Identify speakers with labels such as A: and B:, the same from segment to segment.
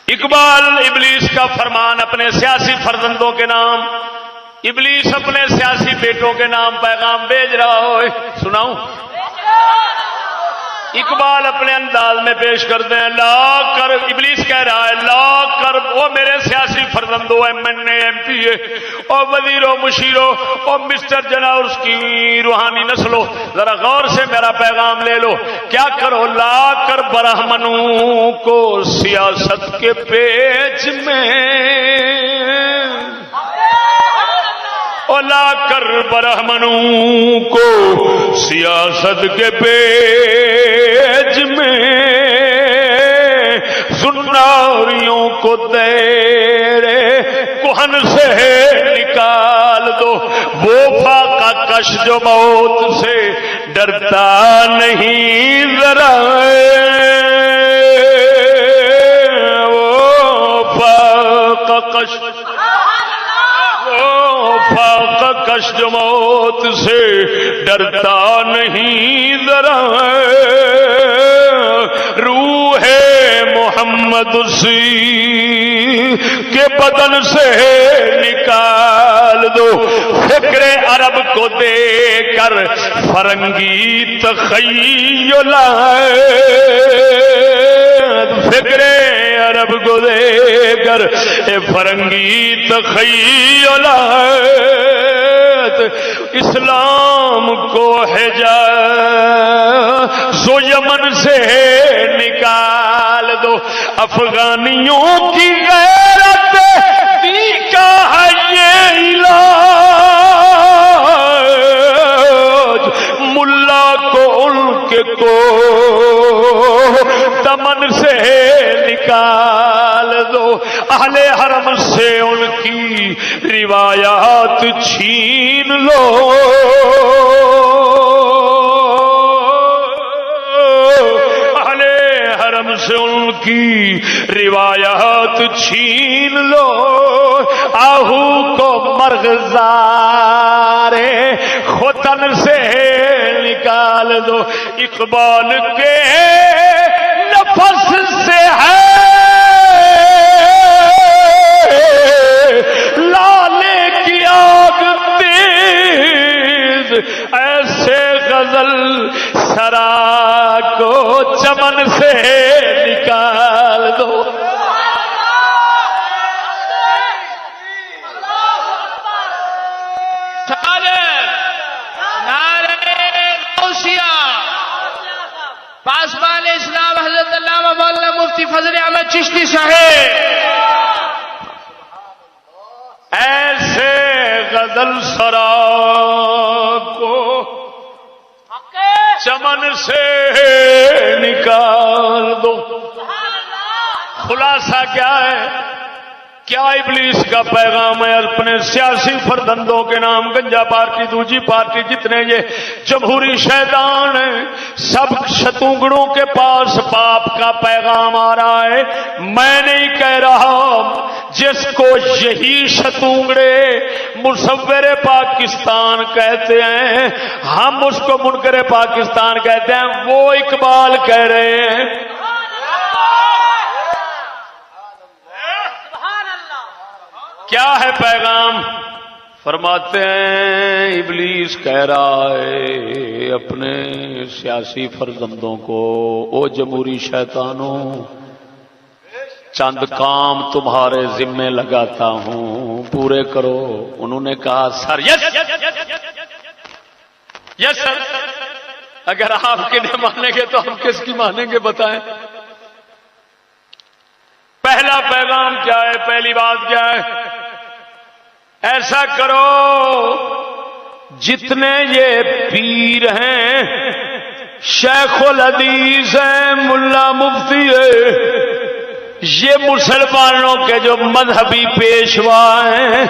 A: اقبال ابلیس کا فرمان اپنے سیاسی فرزندوں کے نام، ابلیس اپنے سیاسی بیٹوں کے نام پیغام بھیج رہا ہو، سناؤں؟ اقبال اپنے انداز میں پیش کرتے ہیں، لا کر، ابلیس کہہ رہا ہے لا کر وہ میرے سیاسی فرزندوں، ایم این اے، ایم پی اے اور وزیروں مشیروں اور مسٹر جنا اس کی روحانی نسلوں، ذرا غور سے میرا پیغام لے لو، کیا کرو؟ لا کر برہمنوں کو سیاست کے پیچ میں، لا کر برہمنوں کو سیاست کے پیچ میں، زناریوں کو تیرے کہن سے نکال دو، وہ فاقہ کش جو موت سے ڈرتا نہیں ذرا، وہ فاقہ کش، فاقہ کش جو موت سے ڈرتا نہیں ذرا، روح محمد اسی کے بدن سے نکال دو، فکر عرب کو دے کر فرنگی تخیل، فکر عرب کو دے کر فرنگی تخیل، اسلام کو حجاز و یمن سے نکال دو، افغانیوں کی غیرت دی کا ہے یہ علاج، ملا کو ان کے کو دمن سے نکال دو، اہل حرم سے ان کی روایات چھین لو، اہل حرم سے ان کی روایات چھین لو، آہو کو مرغزار ختن سے نکال دو، اقبال کے نفس سے ہے لالے کی آگ تیز، ایسے غزل سرا کو چمن سے نکال دو،
B: پاسبان اسلام حضرت علامہ مولانا مفتی فضل احمد چشتی صاحب،
A: ایسے غزل سرا کو چمن سے نکال دو۔ خلاصہ کیا ہے؟ کیا ابلیس کا پیغام ہے؟ اپنے سیاسی فرزندوں کے نام، گنجا پارٹی، دوجی پارٹی، جتنے یہ جمہوری شیطان ہیں، سب شتونگڑوں کے پاس پاپ کا پیغام آ رہا ہے۔ میں نہیں کہہ رہا، جس کو یہی شتونگڑے مصور پاکستان کہتے ہیں، ہم اس کو منکر پاکستان کہتے ہیں، وہ اقبال کہہ رہے ہیں۔ کیا ہے پیغام؟ فرماتے ہیں ابلیس کہہ رہا ہے اپنے سیاسی فرزندوں کو، او جمہوری شیطانوں، چند کام تمہارے ذمے لگاتا ہوں، پورے کرو۔ انہوں نے کہا سر یس یس سر، اگر آپ کے نہیں مانیں گے تو ہم کس کی مانیں گے بتائیں؟ پہلا پیغام کیا ہے؟ پہلی بات کیا ہے؟ ایسا کرو، جتنے یہ پیر ہیں، شیخ الحدیث ہیں، ملا مفتی ہے، یہ مسلمانوں کے جو مذہبی پیشوا ہیں،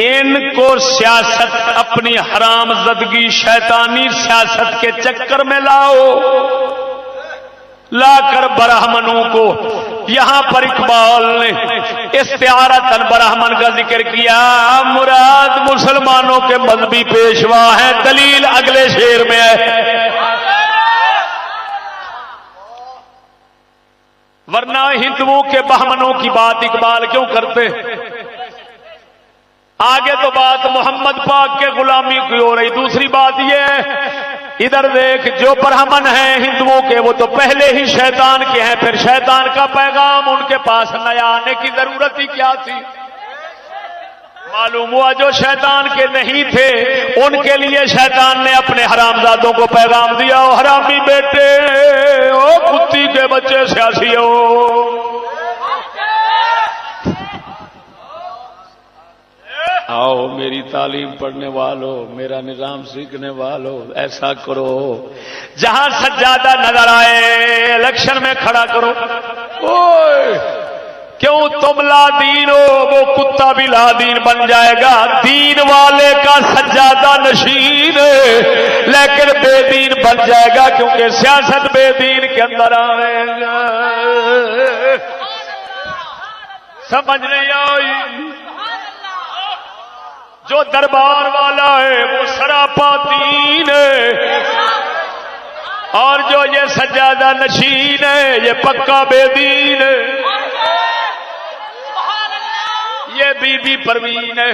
A: ان کو سیاست، اپنی حرام زدگی شیطانی سیاست کے چکر میں لاؤ، لا کر برہمنوں کو۔ یہاں پر اقبال نے استعارتاً برہمن کا ذکر کیا، مراد مسلمانوں کے مذہبی پیشوا ہیں، دلیل اگلے شعر میں ہے۔ ورنہ ہندوؤں کے بہمنوں کی بات اقبال کیوں کرتے؟ آگے تو بات محمد پاک کے غلامی کی ہو رہی، دوسری بات یہ ہے ادھر دیکھ جو برہمن ہیں ہندوؤں کے وہ تو پہلے ہی شیطان کے ہیں، پھر شیطان کا پیغام ان کے پاس نیا آنے کی ضرورت ہی کیا تھی؟ معلوم ہوا جو شیطان کے نہیں تھے ان کے لیے شیطان نے اپنے حرامزادوں کو پیغام دیا، او حرامی بیٹے، او کتی کے بچے سیاسیوں، آؤ میری تعلیم پڑھنے والوں، میرا نظام سیکھنے والوں، ایسا کرو جہاں سجادہ نظر آئے الیکشن میں کھڑا کرو۔ اوئے کیوں تم لا دین ہو، وہ کتا بھی لا دین بن جائے گا، دین والے کا سجادہ نشین ہے لیکن بے دین بن جائے گا کیونکہ سیاست بے دین کے اندر آئے گا۔ سمجھ نہیں آئی؟ جو دربار والا ہے وہ سراپا دین ہے، اور جو یہ سجادہ نشین ہے یہ پکا بے دین ہے، یہ بی بی پروین ہے۔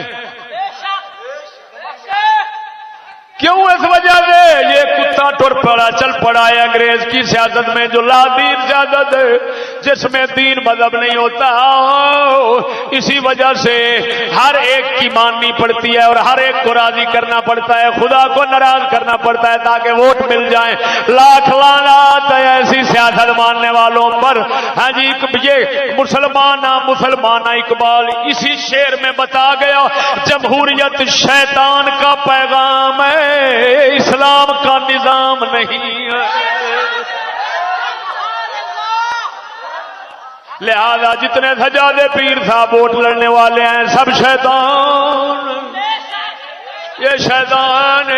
A: کیوں؟ اس وجہ سے یہ کتا ٹر پڑا، چل پڑا ہے انگریز کی سیاست میں جو لا دین سیاست ہے جس میں دین مذہب نہیں ہوتا، اسی وجہ سے ہر ایک کی ماننی پڑتی ہے اور ہر ایک کو راضی کرنا پڑتا ہے، خدا کو ناراض کرنا پڑتا ہے تاکہ ووٹ مل جائیں۔ لاکھ لعنت ہے ایسی سیاست ماننے والوں پر۔ ہاں جی یہ مسلمان اقبال اسی شعر میں بتا گیا، جمہوریت شیطان کا پیغام ہے، اسلام کا نظام نہیں ہے، لہذا جتنے سجادے پیر صاحب ووٹ لڑنے والے ہیں سب شیطان، یہ شیطان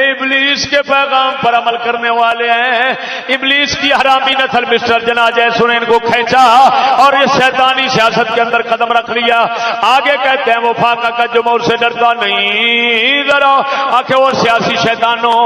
A: ابلیس کے پیغام پر عمل کرنے والے ہیں۔ ابلیس کی حرامی نسل مسٹر جناجہ سنین کو کھینچا اور یہ شیطانی سیاست کے اندر قدم رکھ لیا۔ آگے کہتے ہیں وہ فاقہ کا جمہور سے ڈرتا نہیں، ذرا آخر وہ سیاسی شیطانوں،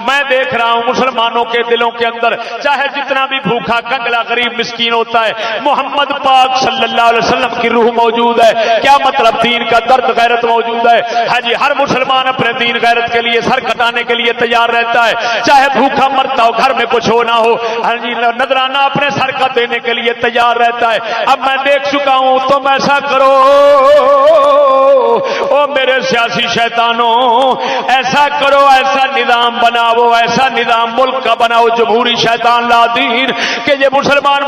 A: میں دیکھ رہا ہوں مسلمانوں کے دلوں کے اندر چاہے جتنا بھی بھوکا کنگلا غریب مسکین ہوتا ہے محمد پاک صلی اللہ علیہ وسلم کی روح موجود ہے۔ کیا مطلب؟ دین کا درد غیرت موجود ہے۔ ہاں جی ہر مسلمان اپنے دین غیرت کے لیے سر کٹانے کے لیے تیار رہتا ہے، چاہے بھوکا مرتا ہو، گھر میں کچھ ہو نہ ہو، ہاں جی نذرانہ اپنے سر کا دینے کے لیے تیار رہتا ہے۔ اب میں دیکھ چکا ہوں، تم ایسا کرو او میرے سیاسی شیطانوں، ایسا کرو، ایسا نظام بناؤ، ایسا نظام ملک کا بناؤ جمہوری شیطان لا دین کہ یہ مسلمان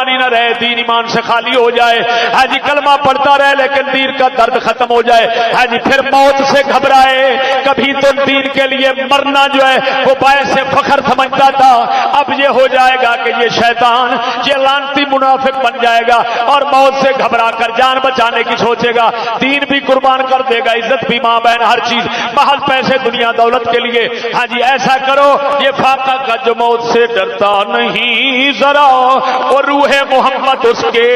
A: ہی نہ رہے، دین ایمان سے خالی ہو جائے، ہاں جی کلمہ پڑھتا رہے لیکن دین کا درد ختم ہو جائے، ہاں جی پھر موت سے گھبرائے۔ کبھی تو دین کے لیے مرنا جو ہے وہ باعث فخر سمجھتا تھا، اب یہ ہو جائے گا کہ یہ شیطان یہ لعنتی منافق بن جائے گا اور موت سے گھبرا کر جان بچانے کی سوچے گا، دین بھی قربان کر دے گا، عزت بھی، ماں بہن، ہر چیز، محض پیسے دنیا دولت کے لیے۔ ہاں جی ایسا کرو، یہ فاقہ کا جو موت سے ڈرتا نہیں ذرا اور روح محمد اس کے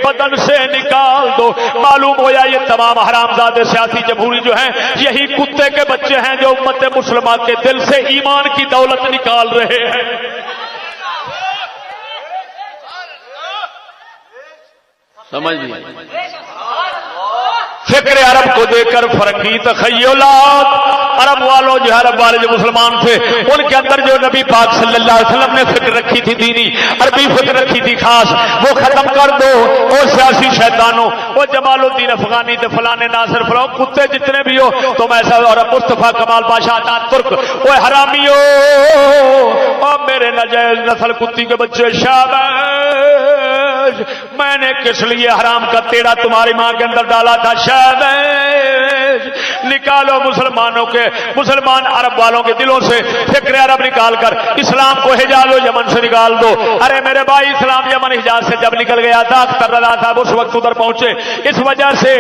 A: بدن سے نکال دو۔ معلوم ہو یا یہ تمام حرامزادے سیاسی جمہوری جو ہیں یہی کتے کے بچے ہیں جو امت مسلمہ کے دل سے ایمان کی دولت نکال رہے ہیں۔ سمجھ لیں، فکر عرب کو دیکھ کر فرقی تخیلات، عرب والوں جو عرب والے جو مسلمان تھے ان کے اندر جو نبی پاک صلی اللہ علیہ وسلم نے فکر رکھی تھی، دینی عربی فکر رکھی تھی خاص، وہ ختم کر دو۔ اور سیاسی شیطانوں، وہ جمال الدین افغانی تے فلانے ناصر فلاں کتے جتنے بھی ہو تم ایسا، اور مصطفیٰ کمال پاشا آزاد ترک، وہ حرامی ہو اور میرے ناجائز نسل کتی کے بچے، شاباش، میں نے کس لیے حرام کا تیڑا تمہاری ماں کے اندر ڈالا تھا، شاباش، نکالو مسلمانوں کے، مسلمان عرب والوں کے دلوں سے فکر عرب نکال کر اسلام کو حجاز و یمن سے نکال دو۔ ارے میرے بھائی اسلام یمن حجاز سے جب نکل گیا تھا، اختر رضا صاحب اس وقت ادھر پہنچے، اس وجہ سے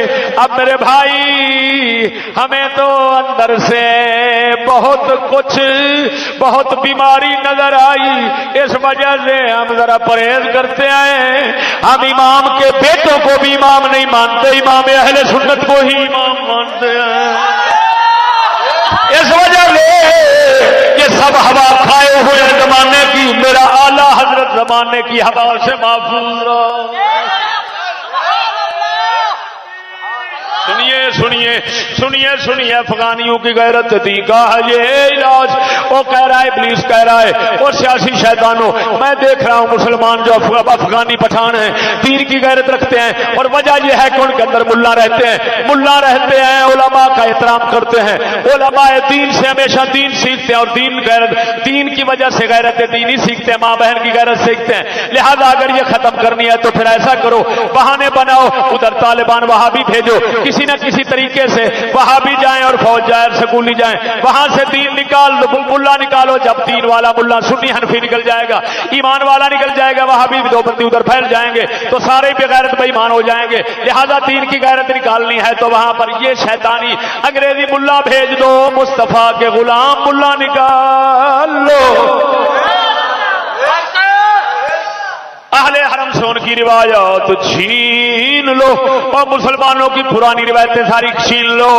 A: اب میرے بھائی ہمیں تو اندر سے بہت کچھ، بہت بیماری نظر آئی، اس وجہ سے ہم ذرا پرہیز کرتے ہیں۔ ہم امام کے بیٹوں کو بھی امام نہیں مانتے، امام اہل سنت کو ہی امام مانتے ہیں۔ اس وجہ سے یہ سب ہوا کھائے ہوئے زمانے کی، میرا اعلیٰ حضرت زمانے کی ہوا سے محفوظ رہو۔ سنیے سنیے سنیے سنیے افغانیوں کی غیرت دی کا ہے یہ علاج۔ وہ کہہ رہا ہے ابلیس کہہ رہا ہے وہ سیاسی شیطانوں، میں دیکھ رہا ہوں مسلمان جو افغانی پٹھان ہیں دین کی غیرت رکھتے ہیں، اور وجہ یہ ہے کہ ان کے اندر ملا رہتے ہیں، ملا رہتے ہیں، علماء کا احترام کرتے ہیں، علماء دین سے ہمیشہ دین سیکھتے ہیں، اور دین کی وجہ سے غیرت دینی سیکھتے ہیں، ماں بہن کی غیرت سیکھتے ہیں۔ لہذا اگر یہ ختم کرنی ہے تو پھر ایسا کرو، بہانے بناؤ، ادھر طالبان وہاں بھی بھیجو، کسی نہ کسی طریقے سے وہاں بھی جائیں اور فوج جائے، سکولی جائیں، وہاں سے دین نکال دو، ملا نکالو۔ جب دین والا ملا سنی حنفی نکل جائے گا، ایمان والا نکل جائے گا، وہاں بھی دو بندی ادھر پھیل جائیں گے تو سارے بے غیرت بے ایمان ہو جائیں گے۔ لہذا دین کی غیرت نکالنی ہے تو وہاں پر یہ شیطانی انگریزی ملا بھیج دو، مصطفیٰ کے غلام ملا نکال لو۔ اہل حرم سے ان کی روایات چھین لو، اور مسلمانوں کی پرانی روایتیں ساری چھین لو،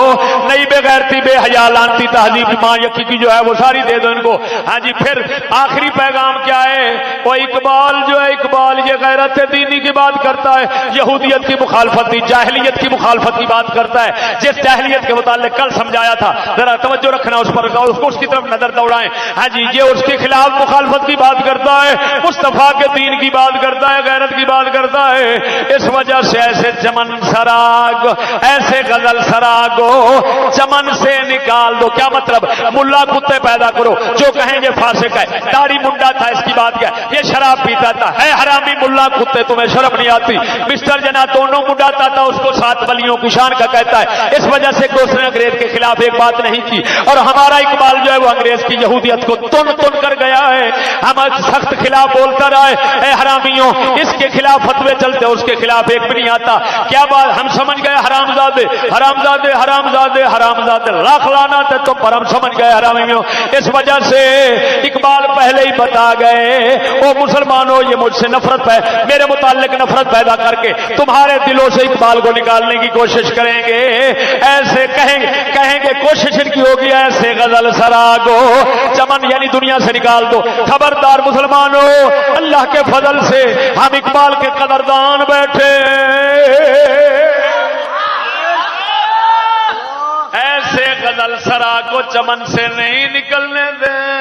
A: نئی بے غیرتی بے حیا لانتی تہذیب ماں یکی کی جو ہے وہ ساری دے دو ان کو۔ ہاں جی، پھر آخری پیغام کیا ہے؟ وہ اقبال جو ہے، اقبال یہ غیرت دینی کی بات کرتا ہے، یہودیت کی مخالفت کی، جاہلیت کی مخالفت کی بات کرتا ہے، جس جاہلیت کے متعلق کل سمجھایا تھا، ذرا توجہ رکھنا اس پر، اس کی طرف نظر دوڑائیں۔ ہاں جی، یہ اس کے خلاف مخالفت کی بات کرتا ہے، مصطفیٰ کے دین کی بات کرتا ہے، غیرت کی بات کرتا ہے۔ اس وجہ سے ایسے چمن سراغ، ایسے غزل سراغو چمن سے نکال دو۔ کیا مطلب؟ ملا کتے پیدا کرو جو کہیں گے فاسق ہے، داڑھی منڈا تھا، اس کی بات کیا، یہ شراب پیتا تھا، ہے حرامی ملا کتے، تمہیں شرم نہیں آتی؟ مسٹر جنا دونوں منڈاتا تھا، اس کو 7 ولیوں کی شان کا کہتا ہے۔ اس وجہ سے اس نے انگریز کے خلاف ایک بات نہیں کی، اور ہمارا اقبال جو ہے وہ انگریز کی یہودیت کو تن تن کر گیا ہے، ہم سخت خلاف بولتا رہا ہے، اے حرامیوں اس کے خلاف فتوے چلتے، اس کے خلاف ایک بھی نہیں آتا۔ کیا بات، ہم سمجھ گئے حرامزادے حرامزادے حرامزادے حرامزادے، لاکھ لعنت ہے تم پر، ہم سمجھ گئے حرامیوں۔ اس وجہ سے اقبال پہلے ہی بتا گئے، او مسلمانوں یہ مجھ سے نفرت ہے، میرے متعلق نفرت پیدا کر کے تمہارے دلوں سے اقبال کو نکالنے کی کوشش کریں گے، ایسے کہیں گے کوشش ان کی ہوگی، ایسے غزل سراغو چمن یعنی دنیا سے نکال دو۔ خبردار مسلمانوں، اللہ کے فضل سے ہم اقبال کے قدردان بیٹھے، ایسے غزل سرا کو چمن سے نہیں نکلنے دیں۔